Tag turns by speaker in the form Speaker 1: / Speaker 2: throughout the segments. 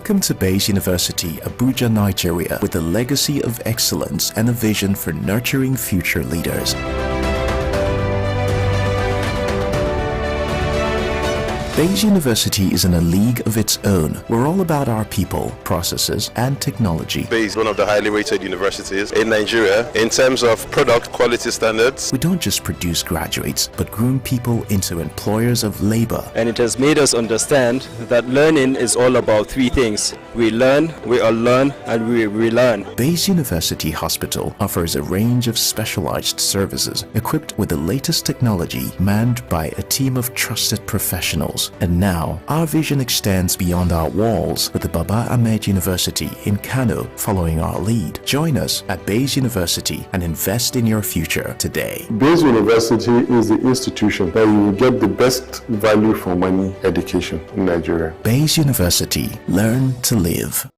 Speaker 1: Welcome to Bayes University, Abuja, Nigeria, with a legacy of excellence and a vision for nurturing future leaders. Bayes University is in a league of its own. We're all about our people, processes, and technology.
Speaker 2: Bayes is one of the highly rated universities in Nigeria in terms of product quality standards.
Speaker 1: We don't just produce graduates, but groom people into employers of labor.
Speaker 3: And it has made us understand that learning is all about three things. We learn, we unlearn, and we relearn.
Speaker 1: Bayes University Hospital offers a range of specialized services equipped with the latest technology, manned by a team of trusted professionals. And now, our vision extends beyond our walls with the Baba Ahmed University in Kano following our lead. Join us at Bayes University and invest in your future today.
Speaker 4: Bayes University is the institution that you will get the best value for money education in Nigeria.
Speaker 1: Bayes University. Learn to live.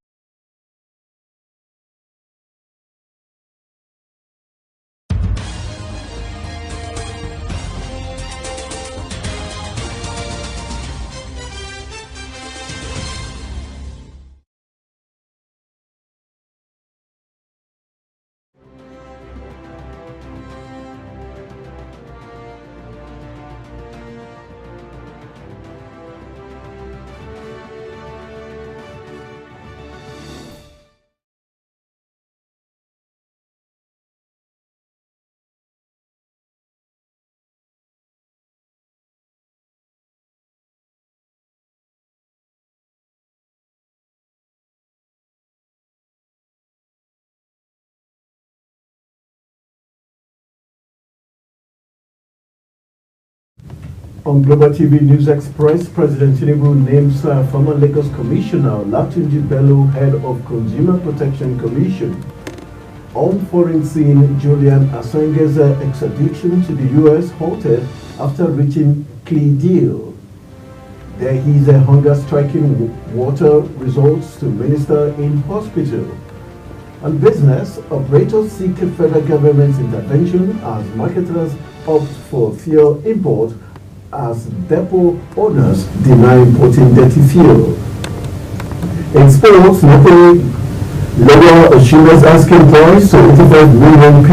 Speaker 5: On Global TV News Express, President Tinubu names former Lagos Commissioner Olatunji Bello head of Consumer Protection Commission. On foreign scene, Julian Assange's extradition to the U.S. halted after reaching plea deal. There is a hunger striking water results to minister in hospital. On business, operators seek federal government's intervention as marketers opt for fuel import as depot owners deny importing dirty fuel. In sports, Napoli lower Shula's asking price to £85 million.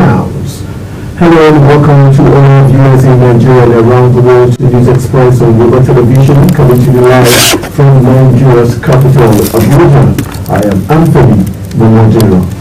Speaker 5: Hello and welcome to all our viewers in Nigeria and around the world to News Express on Global Television, coming to you live from Nigeria's capital, Abuja. I am Anthony Momodero.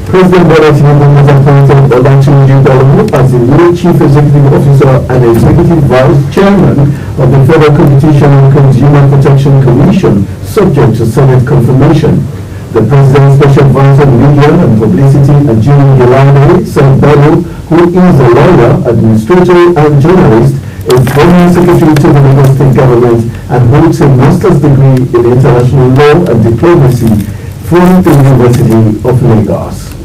Speaker 5: President Bola Tinubu has appointed Olatunji Bello as the new Chief Executive Officer and Executive Vice Chairman of the Federal Competition and Consumer Protection Commission, subject to Senate confirmation. The President's Special Advisor on Media and Publicity, Ajini Gelade, said Bello, who is a lawyer, administrator, and journalist, is former Secretary to the Lagos State Government and holds a master's degree in international law and diplomacy from the University of Lagos.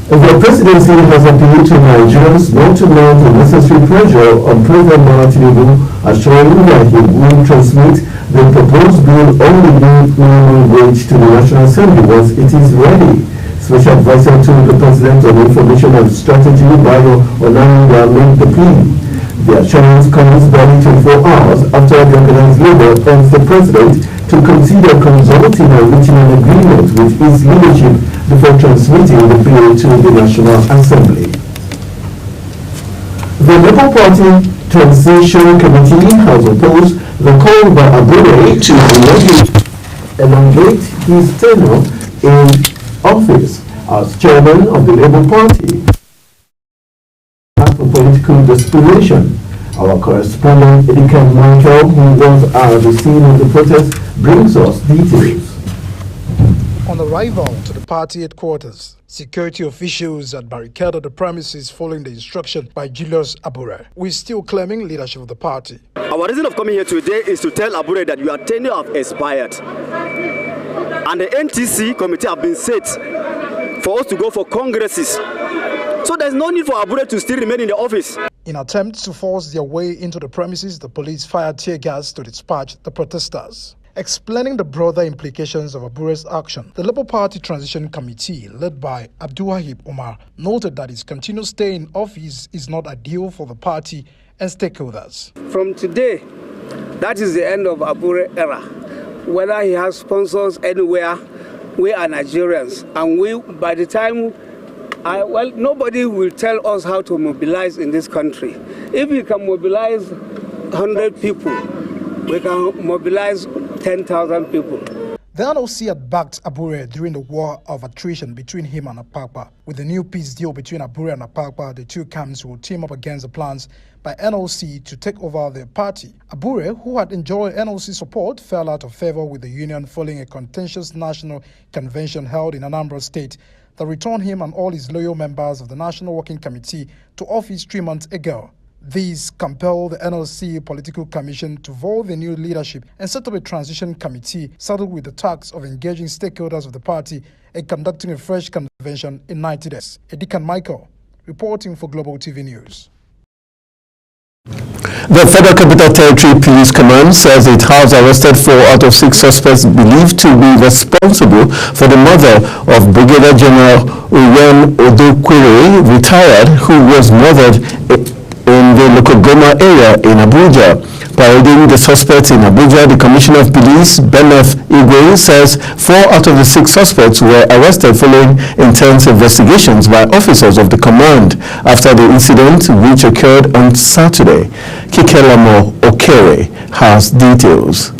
Speaker 5: The presidency has appealed to Nigerians not to mount unnecessary pressure on President Bola Tinubu, assuring that he will transmit the proposed bill on the new minimum wage to the National Assembly once it is ready. Special Advisor to the President on Information and Strategy, Bayo Onanga, made the plea. The assurance comes barely 24 hours after the organized labor urged the President to consider consulting and reaching an agreement with his leadership before transmitting the bill to the National Assembly. The Labour Party Transition Committee has opposed the call by Abure to elongate his tenure in office as chairman of the Labour Party for political desperation. Our correspondent Edika Michael, who was at the scene of the protest, brings us details.
Speaker 6: On arrival to the party headquarters, security officials had barricaded the premises following the instruction by Julius Abure, who is still claiming leadership of the party.
Speaker 7: Our reason of coming here today is to tell Abure that your tenure has expired. And the NTC committee have been set for us to go for congresses. So there's no need for Abure to still remain in the office.
Speaker 6: In attempts to force their way into the premises, the police fired tear gas to dispatch the protesters. Explaining the broader implications of Abure's action, the Labour Party Transition Committee, led by Abdulwahib Umar, noted that his continued stay in office is not ideal for the party and stakeholders.
Speaker 8: From today, that is the end of Abure era. whether he has sponsors anywhere, we are Nigerians. And we, by the time, nobody will tell us how to mobilize in this country. If we can mobilize 100 people, we can mobilize 10,000 people.
Speaker 6: The NLC had backed Abure during the war of attrition between him and Apakpa. With the new peace deal between Abure and Apakpa, the two camps will team up against the plans by NLC to take over their party. Abure, who had enjoyed NLC support, fell out of favor with the union following a contentious national convention held in Anambra State that returned him and all his loyal members of the National Working Committee to office 3 months ago. These compelled the NLC Political Commission to vote the new leadership and set up a transition committee saddled with the task of engaging stakeholders of the party and conducting a fresh convention in 90 days. Edikan Michael, reporting for Global TV News.
Speaker 9: The Federal Capital Territory Police Command says it has arrested 4 out of 6 suspects believed to be responsible for the murder of Brigadier General Uyen Odokwere, retired, who was murdered in the Lokogoma area in Abuja. Parading the suspects in Abuja, the Commissioner of Police, Benneth Igwe, says 4 out of the 6 suspects were arrested following intense investigations by officers of the command after the incident, which occurred on Saturday. Kikelamo Okere has details.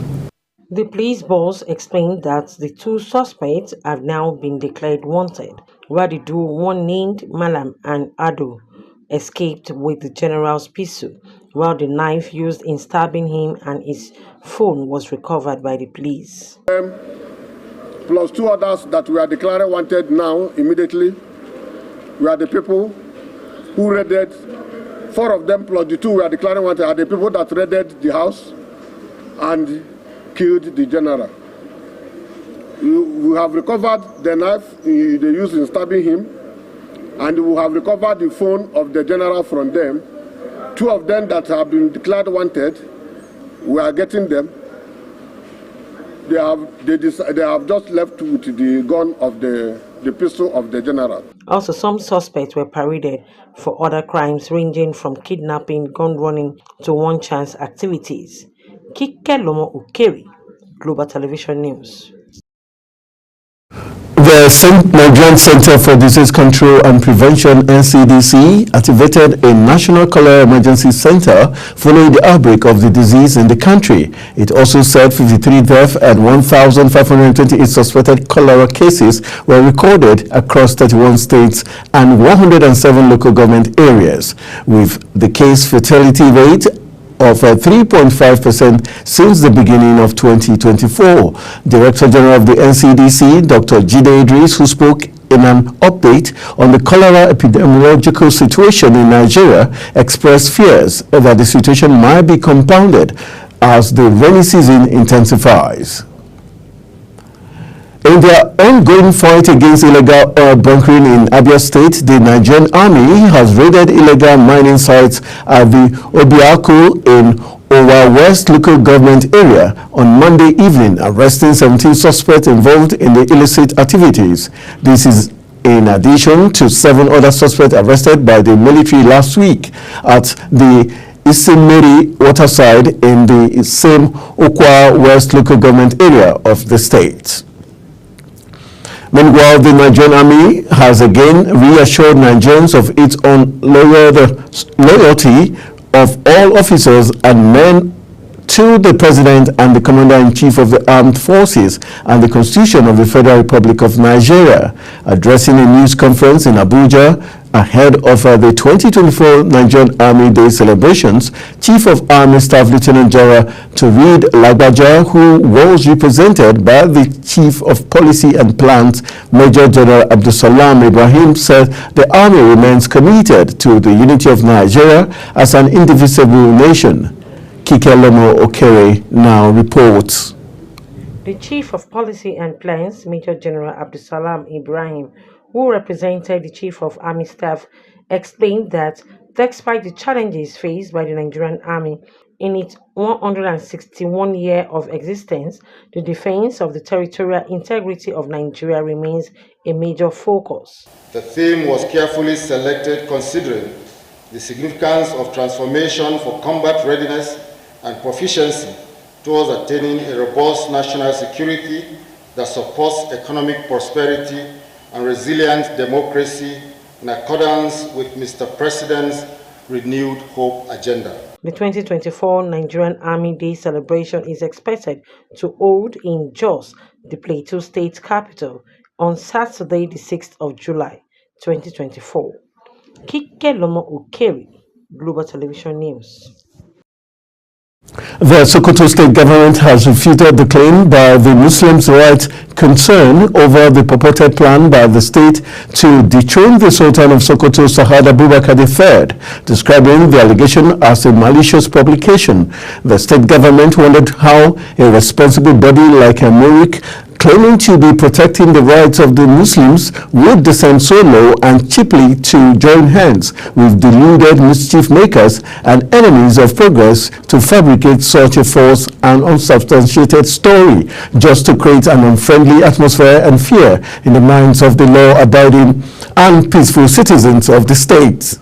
Speaker 10: The police boss explained that the 2 suspects have now been declared wanted, while the duo, one named Malam and Ado, escaped with the general's pistol, while the knife used in stabbing him and his phone was recovered by the police.
Speaker 4: Plus 2 others that we are declaring wanted now, immediately. We are the people who raided, 4 of them plus the 2 we are declaring wanted are the people that raided the house and killed the general. We have recovered the knife they used in stabbing him, and we have recovered the phone of the general from them. 2 of them that have been declared wanted, we are getting them. They have just left with the gun of the pistol of the general.
Speaker 10: Also, some suspects were paraded for other crimes ranging from kidnapping, gun running to one-chance activities. Kikelamo Ukeri, Global Television News.
Speaker 9: The Nigerian Center for Disease Control and Prevention, NCDC, activated a national cholera emergency center following the outbreak of the disease in the country. It also said 53 deaths and 1,528 suspected cholera cases were recorded across 31 states and 107 local government areas, with the case fatality rate of 3.5% since the beginning of 2024. Director General of the NCDC, Dr. Jide Idris, who spoke in an update on the cholera epidemiological situation in Nigeria, expressed fears that the situation might be compounded as the rainy season intensifies. In their ongoing fight against illegal oil bunkering in Abia State, the Nigerian Army has raided illegal mining sites at the Obiako in Owa West local government area on Monday evening, arresting 17 suspects involved in the illicit activities. This is in addition to 7 other suspects arrested by the military last week at the Isimeri waterside in the same Okwa West local government area of the state. Meanwhile, the Nigerian Army has again reassured Nigerians of its own loyalty of all officers and men to the President and the Commander-in-Chief of the Armed Forces and the Constitution of the Federal Republic of Nigeria. Addressing a news conference in Abuja ahead of the 2024 Nigerian Army Day celebrations, Chief of Army Staff Lieutenant General Turid Lagbaja, who was represented by the Chief of Policy and Plans, Major General Abdusalam Ibrahim, said the Army remains committed to the unity of Nigeria as an indivisible nation. Kikelamo Okere now reports.
Speaker 10: The Chief of Policy and Plans, Major General Abdusalam Ibrahim, who represented the Chief of Army Staff, explained that despite the challenges faced by the Nigerian Army in its 161 year of existence, the defense of the territorial integrity of Nigeria remains a major focus.
Speaker 11: The theme was carefully selected considering the significance of transformation for combat readiness and proficiency towards attaining a robust national security that supports economic prosperity and resilient democracy in accordance with Mr. President's renewed hope agenda.
Speaker 10: The 2024 Nigerian Army Day celebration is expected to hold in Jos, the Plateau State capital, on Saturday, the 6th of July, 2024. Kike Lomo Okeri, Global Television News.
Speaker 9: The Sokoto State government has refuted the claim by the Muslims' Rights Concern over the purported plan by the state to dethrone the Sultan of Sokoto, Sa'ad Abubakar III, describing the allegation as a malicious publication. The state government wondered how a responsible body like a MURIC, claiming to be protecting the rights of the Muslims, would descend so low and cheaply to join hands with deluded mischief makers and enemies of progress to fabricate such a false and unsubstantiated story just to create an unfriendly atmosphere and fear in the minds of the law-abiding and peaceful citizens of the state.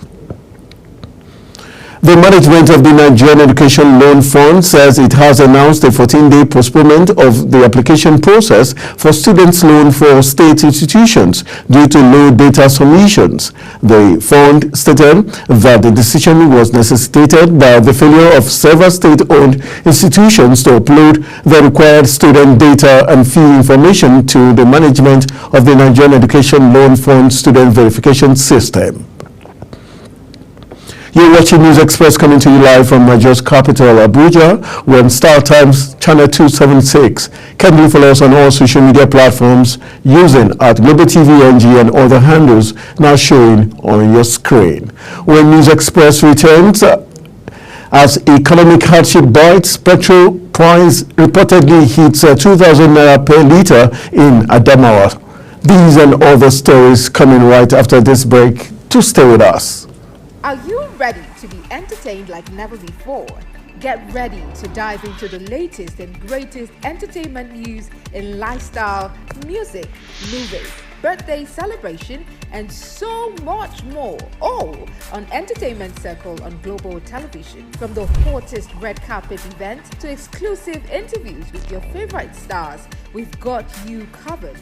Speaker 9: The management of the Nigerian Education Loan Fund says it has announced a 14-day postponement of the application process for students' loan for state institutions due to low data submissions. The fund stated that the decision was necessitated by the failure of several state-owned institutions to upload the required student data and fee information to the management of the Nigerian Education Loan Fund student verification system. You're watching News Express coming to you live from Nigeria's capital, Abuja. We're on Star Times Channel 276. Kindly follow us on all social media platforms using @Global TV NG and other handles now showing on your screen. When News Express returns, as economic hardship bites, petrol price reportedly hits 2,000 naira per litre in Adamawa. These and other stories coming right after this break. To stay with us.
Speaker 12: Are you ready to be entertained like never before? Get ready to dive into the latest and greatest entertainment news in lifestyle, music, movies, birthday celebration, and so much more. All on Entertainment Circle on Global Television. From the hottest red carpet event to exclusive interviews with your favorite stars, we've got you covered.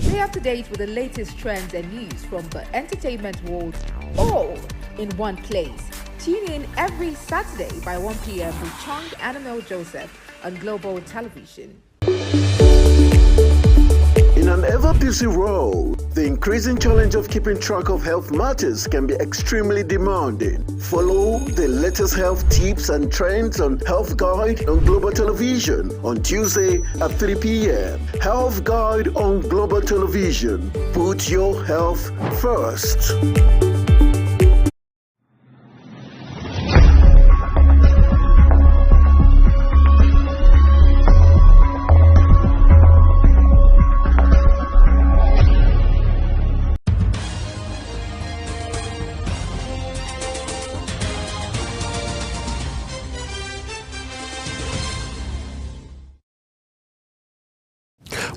Speaker 12: Stay up to date with the latest trends and news from the entertainment world, all in one place. Tune in every Saturday by 1 p.m. with Chong Annabelle Joseph on Global Television.
Speaker 13: In an ever-busy world, the increasing challenge of keeping track of health matters can be extremely demanding. Follow the latest health tips and trends on Health Guide on Global Television on Tuesday at 3 p.m. Health Guide on Global Television. Put your health first.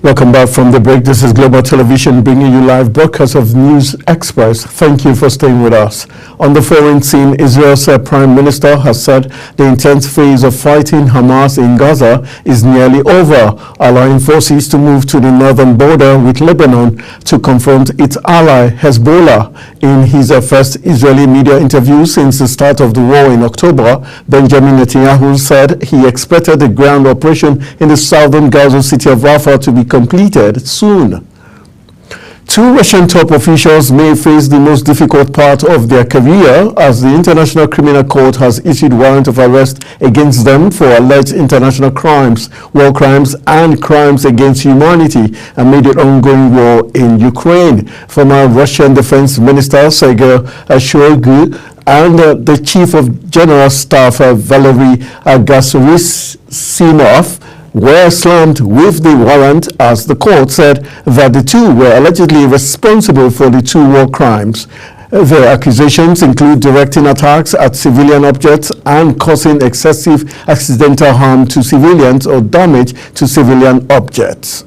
Speaker 9: Welcome back from the break. This is Global Television bringing you live broadcast of News Express. Thank you for staying with us. On the foreign scene, Israel's Prime Minister has said the intense phase of fighting Hamas in Gaza is nearly over, allowing forces to move to the northern border with Lebanon to confront its ally Hezbollah. In his first Israeli media interview since the start of the war in October, Benjamin Netanyahu said he expected the ground operation in the southern Gaza city of Rafah to be completed soon. Two Russian top officials may face the most difficult part of their career as the International Criminal Court has issued warrant of arrest against them for alleged international crimes, war crimes, and crimes against humanity amid the ongoing war in Ukraine. Former Russian Defense Minister Sergei Shoigu and the Chief of General Staff Valery Gerasimov were slammed with the warrant as the court said that the two were allegedly responsible for the two war crimes. The accusations include directing attacks at civilian objects and causing excessive accidental harm to civilians or damage to civilian objects.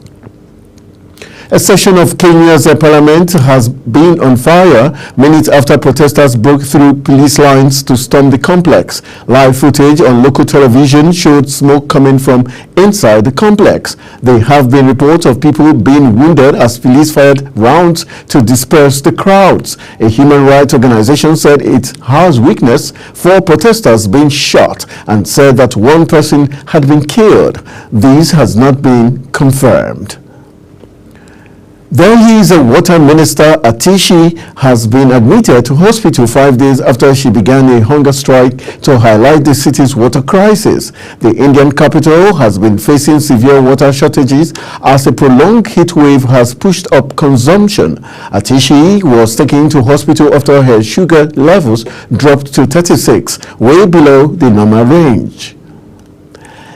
Speaker 9: A session of Kenya's parliament has been on fire minutes after protesters broke through police lines to storm the complex. Live footage on local television showed smoke coming from inside the complex. There have been reports of people being wounded as police fired rounds to disperse the crowds. A human rights organization said it has witnessed 4 protesters being shot and said that 1 person had been killed. This has not been confirmed. Delhi's water minister Atishi has been admitted to hospital 5 days after she began a hunger strike to highlight the city's water crisis. The Indian capital has been facing severe water shortages as a prolonged heat wave has pushed up consumption. Atishi was taken to hospital after her sugar levels dropped to 36, way below the normal range.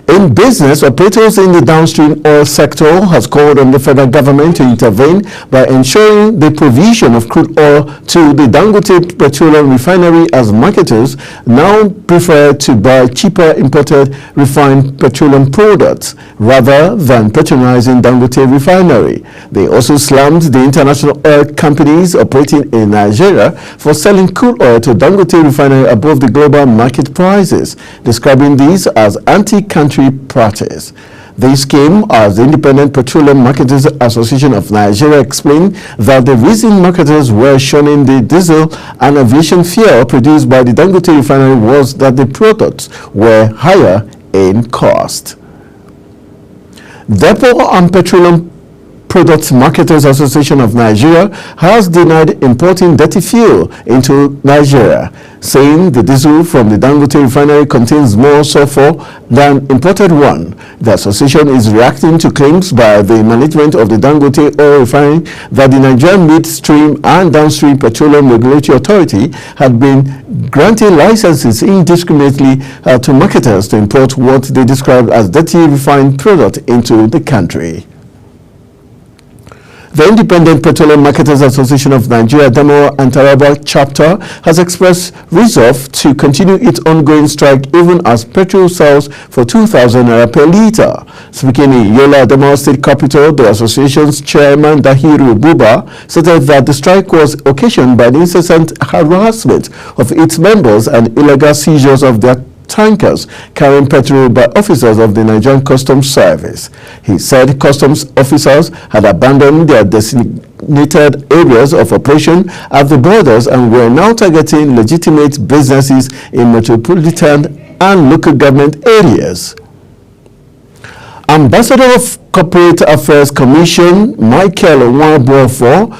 Speaker 9: In business, operators in the downstream oil sector has called on the federal government to intervene by ensuring the provision of crude oil to the Dangote Petroleum Refinery, as marketers now prefer to buy cheaper imported refined petroleum products rather than patronizing Dangote Refinery. They also slammed the international oil companies operating in Nigeria for selling crude oil to Dangote Refinery above the global market prices, describing these as anti-country practice. This came as the Independent Petroleum Marketers Association of Nigeria explained that the reason marketers were shunning the diesel and aviation fuel produced by the Dangote Refinery was that the products were higher in cost. Depot and Petroleum Products Marketers Association of Nigeria has denied importing dirty fuel into Nigeria, saying the diesel from the Dangote Refinery contains more sulfur than imported one. The association is reacting to claims by the management of the Dangote Oil Refinery that the Nigerian Midstream and Downstream Petroleum Regulatory Authority had been granting licenses indiscriminately to marketers to import what they described as dirty refined product into the country. The Independent Petroleum Marketers Association of Nigeria, Adamawa and Taraba chapter has expressed resolve to continue its ongoing strike even as petrol sells for 2,000 naira per litre. Speaking in Yola, Adamawa State Capital, the association's chairman Dahiru Buba stated that the strike was occasioned by the incessant harassment of its members and illegal seizures of their tankers carrying petrol by officers of the Nigerian Customs Service. He said customs officers had abandoned their designated areas of operation at the borders and were now targeting legitimate businesses in metropolitan and local government areas. Ambassador of Corporate Affairs Commission Michael Nwabuofo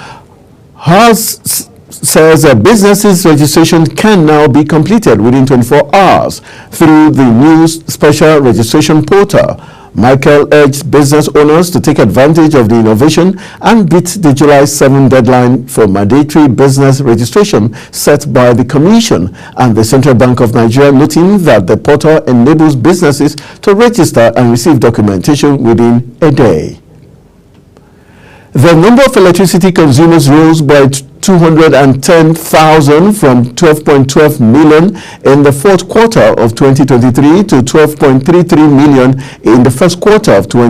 Speaker 9: says that businesses registration can now be completed within 24 hours through the new special registration portal. Michael urged business owners to take advantage of the innovation and beat the July 7 deadline for mandatory business registration set by the Commission and the Central Bank of Nigeria, noting that the portal enables businesses to register and receive documentation within a day. The number of electricity consumers rose by 210,000 from 12.12 million in the fourth quarter of 2023 to 12.33 million in the first quarter of